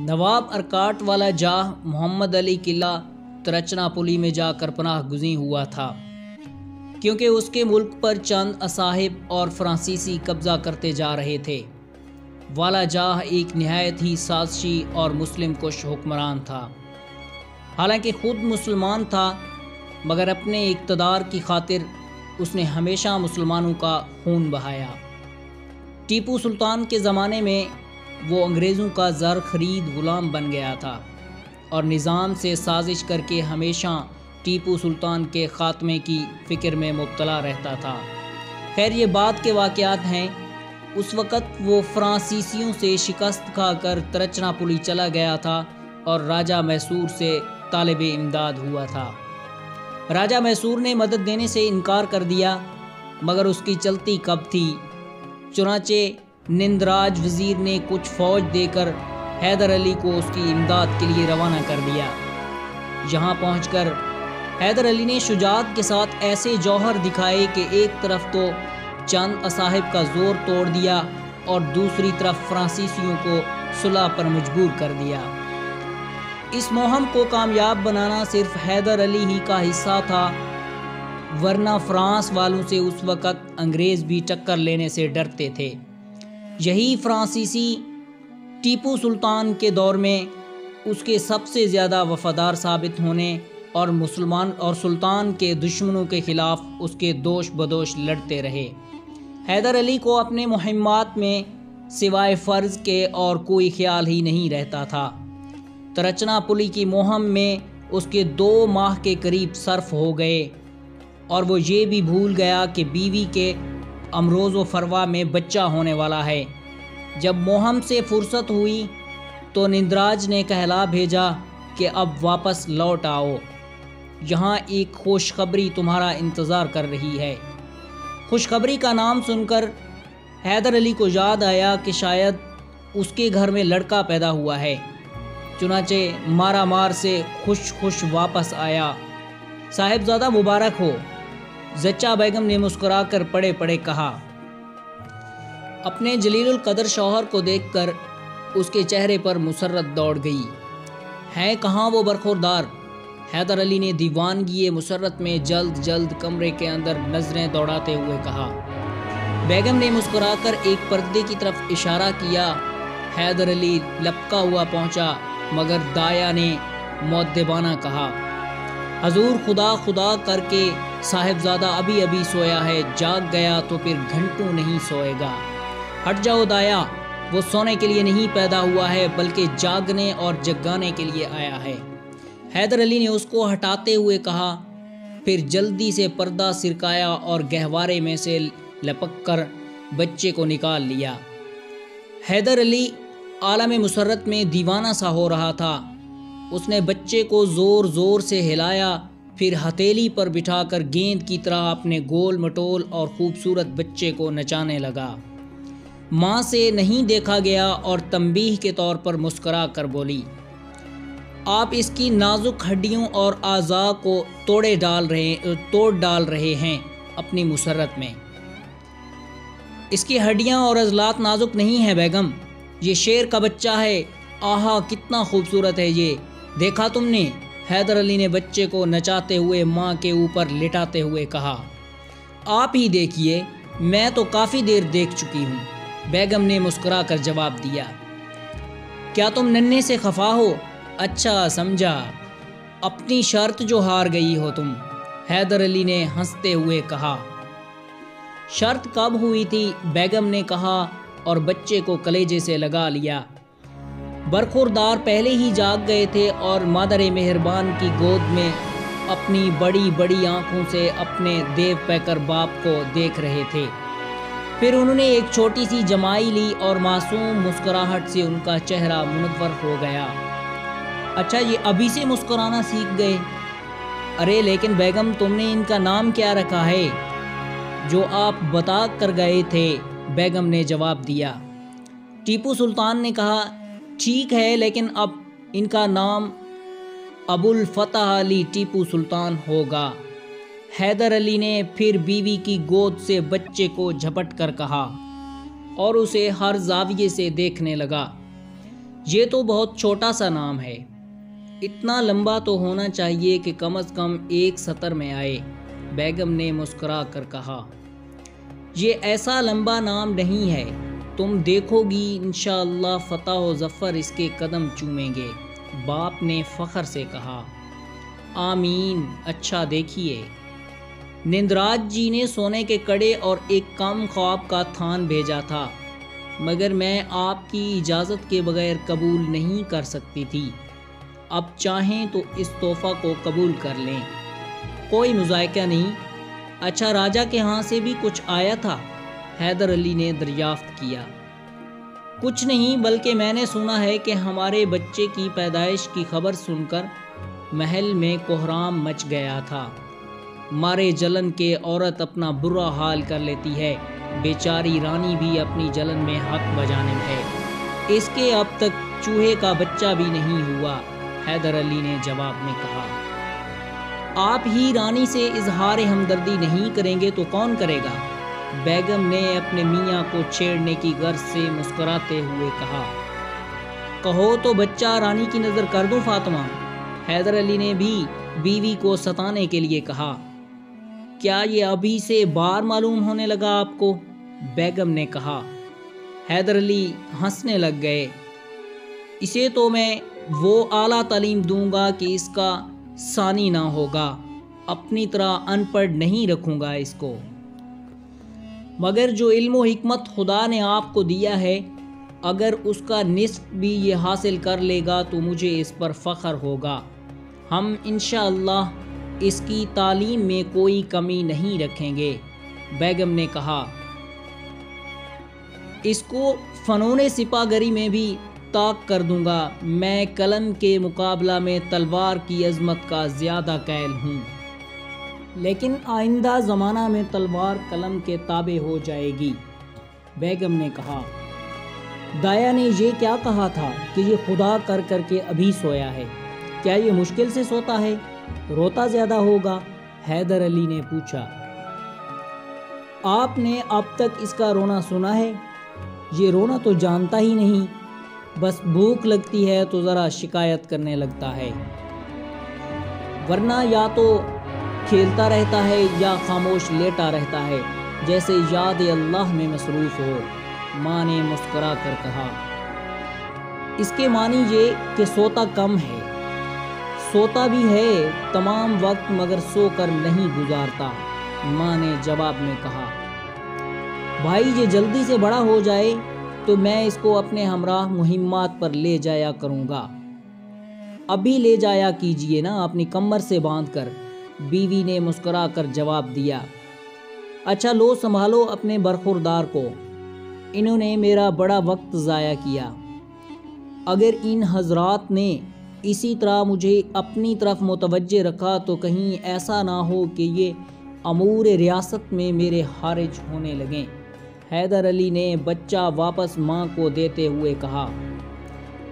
نواب ارکاٹ والا جاہ محمد علی قلعہ ترچناپلی میں جا کر پناہ گزین ہوا تھا، کیونکہ اس کے ملک پر چند اصاحب اور فرانسیسی قبضہ کرتے جا رہے تھے۔ والا جاہ ایک نہایت ہی سازشی اور مسلم کش حکمران تھا۔ حالانکہ خود مسلمان تھا، مگر اپنے اقتدار کی خاطر اس نے ہمیشہ مسلمانوں کا خون بہایا۔ ٹیپو سلطان کے زمانے میں وہ انگریزوں کا زر خرید غلام بن گیا تھا اور نظام سے سازش کر کے ہمیشہ ٹیپو سلطان کے خاتمے کی فکر میں مبتلا رہتا تھا۔ خیر، یہ بعد کے واقعات ہیں۔ اس وقت وہ فرانسیسیوں سے شکست کھا کر ترچناپلی چلا گیا تھا اور راجہ میسور سے طالب امداد ہوا تھا۔ راجہ میسور نے مدد دینے سے انکار کر دیا، مگر اس کی چلتی کب تھی۔ چنانچہ نندراج وزیر نے کچھ فوج دے کر حیدر علی کو اس کی امداد کے لیے روانہ کر دیا۔ یہاں پہنچ کر حیدر علی نے شجاعت کے ساتھ ایسے جوہر دکھائے کہ ایک طرف تو چند اصاحب کا زور توڑ دیا اور دوسری طرف فرانسیسیوں کو صلح پر مجبور کر دیا۔ اس مہم کو کامیاب بنانا صرف حیدر علی ہی کا حصہ تھا، ورنہ فرانس والوں سے اس وقت انگریز بھی ٹکر لینے سے ڈرتے تھے۔ یہی فرانسیسی ٹیپو سلطان کے دور میں اس کے سب سے زیادہ وفادار ثابت ہونے اور مسلمان اور سلطان کے دشمنوں کے خلاف اس کے دوش بدوش لڑتے رہے۔ حیدر علی کو اپنے مہمات میں سوائے فرض کے اور کوئی خیال ہی نہیں رہتا تھا۔ ترچناپلی کی مہم میں اس کے 2 ماہ کے قریب صرف ہو گئے اور وہ یہ بھی بھول گیا کہ بیوی کے امروز و فروا میں بچہ ہونے والا ہے۔ جب مہم سے فرصت ہوئی تو نندراج نے کہلا بھیجا کہ اب واپس لوٹ آؤ، یہاں ایک خوشخبری تمہارا انتظار کر رہی ہے۔ خوشخبری کا نام سن کر حیدر علی کو یاد آیا کہ شاید اس کے گھر میں لڑکا پیدا ہوا ہے، چنانچہ مارا مار سے خوش واپس آیا۔ صاحبزادہ مبارک ہو، زچہ بیگم نے مسکرا کر پڑے پڑے کہا۔ اپنے جلیل القدر شوہر کو دیکھ کر اس کے چہرے پر مسرت دوڑ گئی۔ ہیں کہاں وہ برخوردار؟ حیدر علی نے دیوانگی مسرت میں جلد کمرے کے اندر نظریں دوڑاتے ہوئے کہا۔ بیگم نے مسکرا کر ایک پردے کی طرف اشارہ کیا۔ حیدر علی لپکا ہوا پہنچا، مگر دایا نے مؤدبانہ کہا، حضور خدا کر کے صاحبزادہ ابھی سویا ہے، جاگ گیا تو پھر گھنٹوں نہیں سوئے گا۔ ہٹ جاؤ دایا، وہ سونے کے لیے نہیں پیدا ہوا ہے بلکہ جاگنے اور جگانے کے لیے آیا ہے۔ حیدر علی نے اس کو ہٹاتے ہوئے کہا، پھر جلدی سے پردہ سرکایا اور گہوارے میں سے لپک کر بچے کو نکال لیا۔ حیدر علی عالم مسرت میں دیوانہ سا ہو رہا تھا۔ اس نے بچے کو زور سے ہلایا، پھر ہتھیلی پر بٹھا کر گیند کی طرح اپنے گول مٹول اور خوبصورت بچے کو نچانے لگا۔ ماں سے نہیں دیکھا گیا اور تنبیہ کے طور پر مسکرا کر بولی، آپ اس کی نازک ہڈیوں اور اعضاء کو توڑ ڈال رہے ہیں اپنی مسرت میں۔ اس کی ہڈیاں اور عضلات نازک نہیں ہیں بیگم، یہ شیر کا بچہ ہے۔ آہا کتنا خوبصورت ہے یہ، دیکھا تم نے؟ حیدر علی نے بچے کو نچاتے ہوئے ماں کے اوپر لٹاتے ہوئے کہا۔ آپ ہی دیکھیے، میں تو کافی دیر دیکھ چکی ہوں، بیگم نے مسکرا کر جواب دیا۔ کیا تم ننھے سے خفا ہو؟ اچھا سمجھا، اپنی شرط جو ہار گئی ہو تم، حیدر علی نے ہنستے ہوئے کہا۔ شرط کب ہوئی تھی؟ بیگم نے کہا اور بچے کو کلیجے سے لگا لیا۔ برخوردار پہلے ہی جاگ گئے تھے اور مادر مہربان کی گود میں اپنی بڑی آنکھوں سے اپنے دیو پیکر باپ کو دیکھ رہے تھے۔ پھر انہوں نے ایک چھوٹی سی جمائی لی اور معصوم مسکراہٹ سے ان کا چہرہ منور ہو گیا۔ اچھا، یہ ابھی سے مسکرانا سیکھ گئے؟ ارے لیکن بیگم، تم نے ان کا نام کیا رکھا ہے؟ جو آپ بتا کر گئے تھے، بیگم نے جواب دیا۔ ٹیپو سلطان نے کہا، ٹھیک ہے، لیکن اب ان کا نام ابو الفتح علی ٹیپو سلطان ہوگا۔ حیدر علی نے پھر بیوی کی گود سے بچے کو جھپٹ کر کہا اور اسے ہر زاویے سے دیکھنے لگا۔ یہ تو بہت چھوٹا سا نام ہے، اتنا لمبا تو ہونا چاہیے کہ کم از کم 1 سطر میں آئے، بیگم نے مسکرا کر کہا۔ یہ ایسا لمبا نام نہیں ہے، تم دیکھو گی انشاءاللہ فتح و ظفر اس کے قدم چومیں گے، باپ نے فخر سے کہا۔ آمین، اچھا دیکھیے۔ نندراج جی نے سونے کے کڑے اور ایک کم خواب کا تھان بھیجا تھا، مگر میں آپ کی اجازت کے بغیر قبول نہیں کر سکتی تھی۔ اب چاہیں تو اس تحفہ کو قبول کر لیں، کوئی مذائقہ نہیں۔ اچھا، راجہ کے ہاں سے بھی کچھ آیا تھا؟ حیدر علی نے دریافت کیا۔ کچھ نہیں، بلکہ میں نے سنا ہے کہ ہمارے بچے کی پیدائش کی خبر سن کر محل میں کوہرام مچ گیا تھا۔ مارے جلن کے عورت اپنا برا حال کر لیتی ہے، بیچاری رانی بھی اپنی جلن میں حق بجانب ہے، اس کے اب تک چوہے کا بچہ بھی نہیں ہوا، حیدر علی نے جواب میں کہا۔ آپ ہی رانی سے اظہار ہمدردی نہیں کریں گے تو کون کرے گا؟ بیگم نے اپنے میاں کو چھیڑنے کی غرض سے مسکراتے ہوئے کہا۔ کہو تو بچہ رانی کی نظر کر دوں فاطمہ، حیدر علی نے بھی بیوی کو ستانے کے لیے کہا۔ کیا یہ ابھی سے بار معلوم ہونے لگا آپ کو؟ بیگم نے کہا۔ حیدر علی ہنسنے لگ گئے۔ اسے تو میں وہ اعلیٰ تعلیم دوں گا کہ اس کا ثانی نہ ہوگا، اپنی طرح ان پڑھ نہیں رکھوں گا اس کو، مگر جو علم و حکمت خدا نے آپ کو دیا ہے، اگر اس کا نصف بھی یہ حاصل کر لے گا تو مجھے اس پر فخر ہوگا۔ ہم انشاءاللہ اس کی تعلیم میں کوئی کمی نہیں رکھیں گے، بیگم نے کہا۔ اس کو فنون سپاہ گری میں بھی طاق کر دوں گا، میں قلم کے مقابلہ میں تلوار کی عظمت کا زیادہ قائل ہوں، لیکن آئندہ زمانہ میں تلوار قلم کے تابع ہو جائے گی، بیگم نے کہا۔ دایا نے یہ کیا کہا تھا کہ یہ خدا کر کر کے ابھی سویا ہے؟ کیا یہ مشکل سے سوتا ہے؟ روتا زیادہ ہوگا؟ حیدر علی نے پوچھا۔ آپ نے اب تک اس کا رونا سنا ہے؟ یہ رونا تو جانتا ہی نہیں، بس بھوک لگتی ہے تو ذرا شکایت کرنے لگتا ہے، ورنہ یا تو کھیلتا رہتا ہے یا خاموش لیٹا رہتا ہے، جیسے یاد اللہ میں مصروف ہو، ماں نے مسکرا کر کہا۔ اس کے معنی یہ کہ سوتا کم ہے؟ سوتا بھی ہے تمام وقت، مگر سو کر نہیں گزارتا، ماں نے جواب میں کہا۔ بھائی یہ جلدی سے بڑا ہو جائے تو میں اس کو اپنے ہمراہ مہمات پر لے جایا کروں گا۔ ابھی لے جایا کیجئے نا اپنی کمر سے باندھ کر، بیوی نے مسکرا کر جواب دیا۔ اچھا لو سنبھالو اپنے برخوردار کو، انہوں نے میرا بڑا وقت ضائع کیا۔ اگر ان حضرات نے اسی طرح مجھے اپنی طرف متوجہ رکھا تو کہیں ایسا نہ ہو کہ یہ امور ریاست میں میرے خارج ہونے لگیں، حیدر علی نے بچہ واپس ماں کو دیتے ہوئے کہا۔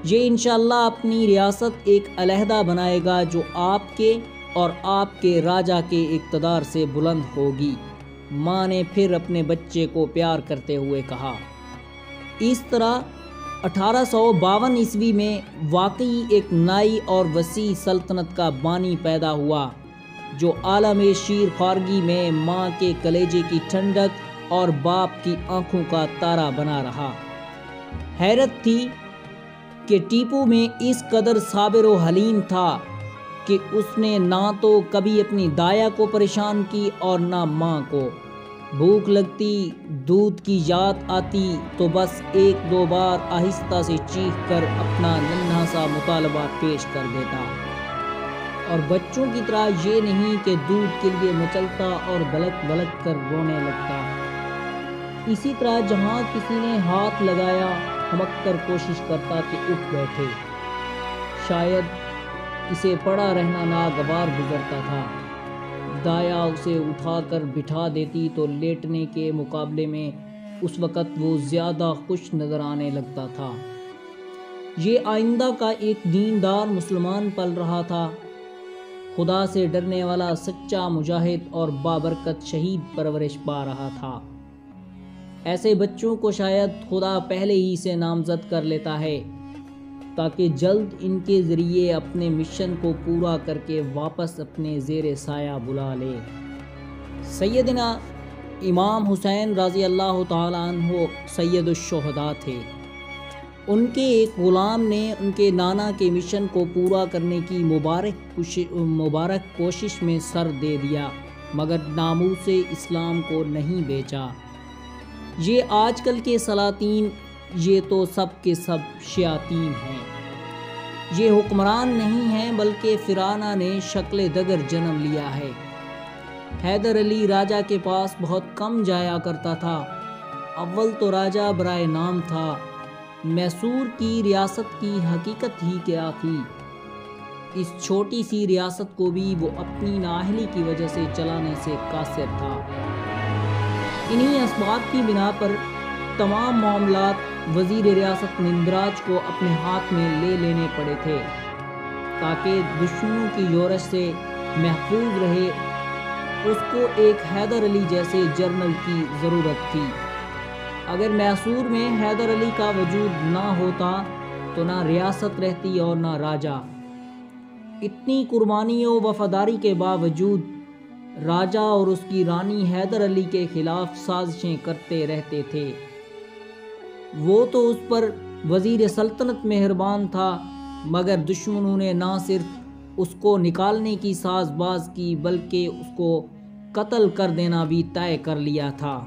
یہ انشاءاللہ اپنی ریاست ایک علیحدہ بنائے گا جو آپ کے اور آپ کے راجہ کے اقتدار سے بلند ہوگی، ماں نے پھر اپنے بچے کو پیار کرتے ہوئے کہا۔ اس طرح 1852 عیسوی میں واقعی ایک نئی اور وسیع سلطنت کا بانی پیدا ہوا، جو عالم شیر خوارگی میں ماں کے کلیجے کی ٹھنڈک اور باپ کی آنکھوں کا تارا بنا رہا۔ حیرت تھی کہ ٹیپو میں اس قدر صابر و حلیم تھا کہ اس نے نہ تو کبھی اپنی دایا کو پریشان کی اور نہ ماں کو۔ بھوک لگتی، دودھ کی یاد آتی تو بس 1-2 بار آہستہ سے چیخ کر اپنا ننھا سا مطالبہ پیش کر دیتا، اور بچوں کی طرح یہ نہیں کہ دودھ کے لیے مچلتا اور بلک بلک کر رونے لگتا۔ اسی طرح جہاں کسی نے ہاتھ لگایا ہمک کر کوشش کرتا کہ اٹھ بیٹھے، شاید اسے پڑا رہنا ناگوار گزرتا تھا۔ دایا اسے اٹھا کر بٹھا دیتی تو لیٹنے کے مقابلے میں اس وقت وہ زیادہ خوش نظر آنے لگتا تھا۔ یہ آئندہ کا ایک دیندار مسلمان پل رہا تھا، خدا سے ڈرنے والا سچا مجاہد اور بابرکت شہید پرورش پا رہا تھا۔ ایسے بچوں کو شاید خدا پہلے ہی سے نامزد کر لیتا ہے، تاکہ جلد ان کے ذریعے اپنے مشن کو پورا کر کے واپس اپنے زیر سایہ بلا لے۔ سیدنا امام حسین رضی اللہ تعالیٰ عنہ سید الشہداء تھے۔ ان کے ایک غلام نے ان کے نانا کے مشن کو پورا کرنے کی مبارک کوشش میں سر دے دیا، مگر ناموس اسلام کو نہیں بیچا۔ یہ آج کل کے سلاطین، یہ تو سب کے سب شیاطین ہیں۔ یہ حکمران نہیں ہیں بلکہ فرعونہ نے شکل دگر جنم لیا ہے۔ حیدر علی راجہ کے پاس بہت کم جایا کرتا تھا۔ اول تو راجہ برائے نام تھا، میسور کی ریاست کی حقیقت ہی کیا تھی؟ اس چھوٹی سی ریاست کو بھی وہ اپنی نااہلی کی وجہ سے چلانے سے قاصر تھا۔ انہی اسباب کی بنا پر تمام معاملات وزیر ریاست مندراج کو اپنے ہاتھ میں لے لینے پڑے تھے تاکہ دشمنوں کی یورش سے محفوظ رہے۔ اس کو ایک حیدر علی جیسے جنرل کی ضرورت تھی۔ اگر میسور میں حیدر علی کا وجود نہ ہوتا تو نہ ریاست رہتی اور نہ راجہ۔ اتنی قربانی و وفاداری کے باوجود راجہ اور اس کی رانی حیدر علی کے خلاف سازشیں کرتے رہتے تھے۔ وہ تو اس پر وزیر سلطنت مہربان تھا، مگر دشمنوں نے نہ صرف اس کو نکالنے کی ساز باز کی بلکہ اس کو قتل کر دینا بھی طے کر لیا تھا۔